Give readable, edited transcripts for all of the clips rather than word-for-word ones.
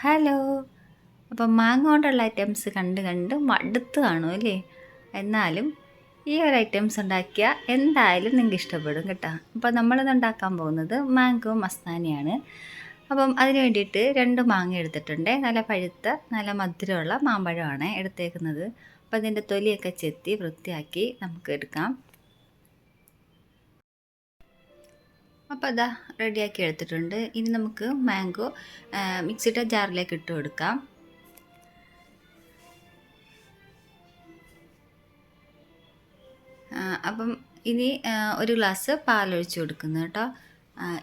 Hello. അപ്പം മാങ്ങ കൊണ്ടുള്ള ഐറ്റംസ് കണ്ട് കണ്ട് മടുത്ത് കാണും അല്ലേ? എന്നാലും ഈ ഒരു ഐറ്റംസ് ഉണ്ടാക്കിയാൽ എന്തായാലും നിങ്ങൾക്ക് ഇഷ്ടപ്പെടും കേട്ടോ. അപ്പോൾ നമ്മളിത് ഉണ്ടാക്കാൻ പോകുന്നത് മാംഗോ മസ്താനിയാണ്. അപ്പം അതിന് വേണ്ടിയിട്ട് 2 മാങ്ങ എടുത്തിട്ടുണ്ട്. നല്ല പഴുത്ത നല്ല മധുരമുള്ള മാമ്പഴമാണ് എടുത്തേക്കുന്നത്. അപ്പോൾ അതിൻ്റെ തൊലിയൊക്കെ ചെത്തി വൃത്തിയാക്കി നമുക്ക് എടുക്കാം. അപ്പോൾ അതാ റെഡിയാക്കി എടുത്തിട്ടുണ്ട്. ഇനി നമുക്ക് മാംഗോ മിക്സിയുടെ ജാറിലേക്ക് ഇട്ട് കൊടുക്കാം. അപ്പം ഇനി ഒരു ഗ്ലാസ് പാലൊഴിച്ച് കൊടുക്കുന്നു കേട്ടോ.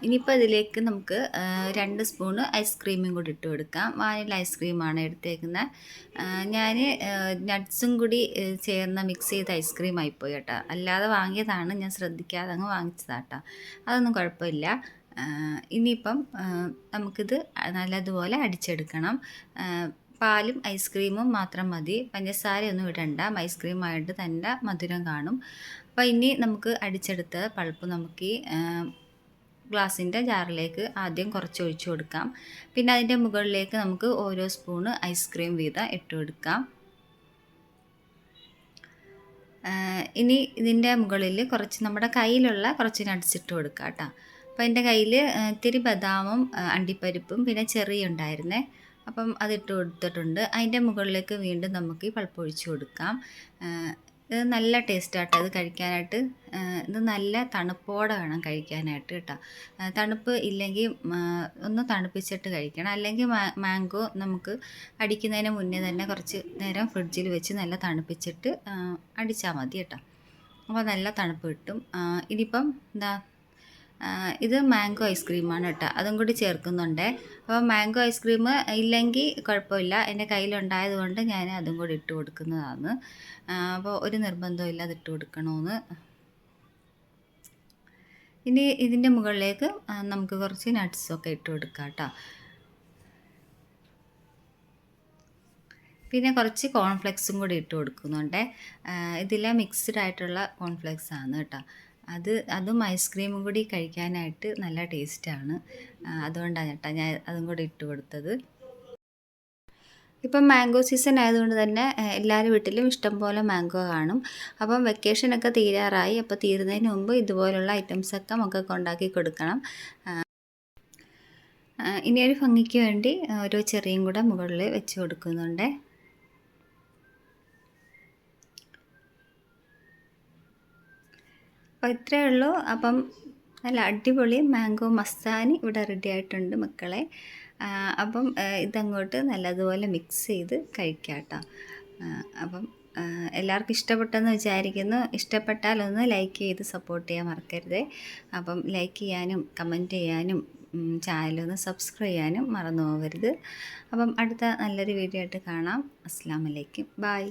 ഇനിയിപ്പോൾ ഇതിലേക്ക് നമുക്ക് 2 സ്പൂണ് ഐസ്ക്രീമും കൂടി ഇട്ട് കൊടുക്കാം. വാനില ഐസ്ക്രീമാണ് എടുത്തേക്കുന്നത്. ഞാൻ നട്ട്സും കൂടി ചേർന്ന് മിക്സ് ചെയ്ത ഐസ്ക്രീം ആയിപ്പോയി കേട്ടോ. അല്ലാതെ വാങ്ങിയതാണ്, ഞാൻ ശ്രദ്ധിക്കാതെ അങ്ങ് വാങ്ങിച്ചതാണ് കേട്ടോ. അതൊന്നും കുഴപ്പമില്ല. ഇനിയിപ്പം നമുക്കിത് നല്ലതുപോലെ അടിച്ചെടുക്കണം. പാലും ഐസ്ക്രീമും മാത്രം മതി, പഞ്ചസാരയൊന്നും ഇടണ്ട. ഐസ്ക്രീമായിട്ട് തന്നെ മധുരം കാണും. അപ്പോൾ ഇനി നമുക്ക് അടിച്ചെടുത്ത പൾപ്പ് നമുക്ക് ഈ ഗ്ലാസിൻ്റെ ജാറിലേക്ക് ആദ്യം കുറച്ച് ഒഴിച്ചു കൊടുക്കാം. പിന്നെ അതിൻ്റെ മുകളിലേക്ക് നമുക്ക് ഓരോ സ്പൂണ് ഐസ്ക്രീം വീതം ഇട്ട് കൊടുക്കാം. ഇനി ഇതിൻ്റെ മുകളിൽ കുറച്ച് നമ്മുടെ കയ്യിലുള്ള കുറച്ച് നട്ട്സ് ഇട്ട് കൊടുക്കാം കേട്ടോ. അപ്പോൾ എൻ്റെ കയ്യിൽ ഇത്തിരി ബദാമും അണ്ടിപ്പരിപ്പും പിന്നെ ചെറിയ ഉണ്ടായിരുന്നേ. അപ്പം അതിട്ട് കൊടുത്തിട്ടുണ്ട്. അതിൻ്റെ മുകളിലേക്ക് വീണ്ടും നമുക്ക് ഈ പൾപ്പ് ഒഴിച്ച് കൊടുക്കാം. ഇത് നല്ല ടേസ്റ്റാട്ടോ ഇത് കഴിക്കാനായിട്ട്. ഇത് നല്ല തണുപ്പോടെ വേണം കഴിക്കാനായിട്ട് കേട്ടോ. തണുപ്പ് ഇല്ലെങ്കിൽ ഒന്ന് തണുപ്പിച്ചിട്ട് കഴിക്കണം. അല്ലെങ്കിൽ മാംഗോ നമുക്ക് അടിക്കുന്നതിന് മുന്നേ തന്നെ കുറച്ച് നേരം ഫ്രിഡ്ജിൽ വെച്ച് നല്ല തണുപ്പിച്ചിട്ട് അടിച്ചാൽ മതി കേട്ടോ. അപ്പോൾ നല്ല തണുപ്പ് കിട്ടും. ഇനിയിപ്പം എന്താ, ഇത് മാംഗോ ഐസ്ക്രീമാണ് കേട്ടോ, അതും കൂടി ചേർക്കുന്നുണ്ട്. അപ്പോൾ മാംഗോ ഐസ്ക്രീം ഇല്ലെങ്കിൽ കുഴപ്പമില്ല, എൻ്റെ കയ്യിലുണ്ടായത് കൊണ്ട് ഞാൻ അതും കൂടി ഇട്ട് കൊടുക്കുന്നതാണ്. അപ്പോൾ ഒരു നിർബന്ധമില്ല അത് ഇട്ട് കൊടുക്കണമെന്ന്. ഇനി ഇതിൻ്റെ മുകളിലേക്ക് നമുക്ക് കുറച്ച് നട്ട്സൊക്കെ ഇട്ട് കൊടുക്കാം കേട്ടോ. പിന്നെ കുറച്ച് കോൺഫ്ലെക്സും കൂടി ഇട്ട് കൊടുക്കുന്നുണ്ട്. ഇതിലെ മിക്സ്ഡ് ആയിട്ടുള്ള കോൺഫ്ലെക്സ് ആണ് കേട്ടോ. അതും ഐസ്ക്രീമും കൂടി കഴിക്കാനായിട്ട് നല്ല ടേസ്റ്റാണ്. അതുകൊണ്ടാണ് കേട്ടോ ഞാൻ അതും കൂടി ഇട്ട് കൊടുത്തത്. ഇപ്പം മാംഗോ സീസൺ ആയതുകൊണ്ട് തന്നെ എല്ലാവരുടെ വീട്ടിലും ഇഷ്ടംപോലെ മാംഗോ കാണും. അപ്പം വെക്കേഷനൊക്കെ തീരാറായി. അപ്പോൾ തീരുന്നതിന് മുമ്പ് ഇതുപോലുള്ള ഐറ്റംസൊക്കെ മക്കൾക്ക് ഉണ്ടാക്കി കൊടുക്കണം. ഇനി ഒരു ഭംഗിക്ക് വേണ്ടി ഒരു ചെറിയും കൂടെ മുകളിൽ വെച്ച് കൊടുക്കുന്നുണ്ട്. അപ്പോൾ ഇത്രയേ ഉള്ളൂ. അപ്പം നല്ല അടിപൊളി മാംഗോ മസ്താനി ഇവിടെ റെഡി ആയിട്ടുണ്ട് മക്കളെ. അപ്പം ഇതങ്ങോട്ട് നല്ലതുപോലെ മിക്സ് ചെയ്ത് കഴിക്കാം കേട്ടോ. അപ്പം എല്ലാവർക്കും ഇഷ്ടപ്പെട്ടെന്ന് വിചാരിക്കുന്നു. ഇഷ്ടപ്പെട്ടാൽ ഒന്ന് ലൈക്ക് ചെയ്ത് സപ്പോർട്ട് ചെയ്യാൻ മറക്കരുത്. അപ്പം ലൈക്ക് ചെയ്യാനും കമൻറ്റ് ചെയ്യാനും ചാനലൊന്ന് സബ്സ്ക്രൈബ് ചെയ്യാനും മറന്നു പോകരുത്. അപ്പം അടുത്ത നല്ലൊരു വീഡിയോ ആയിട്ട് കാണാം. അസ്സലാമു അലൈക്കും. ബൈ.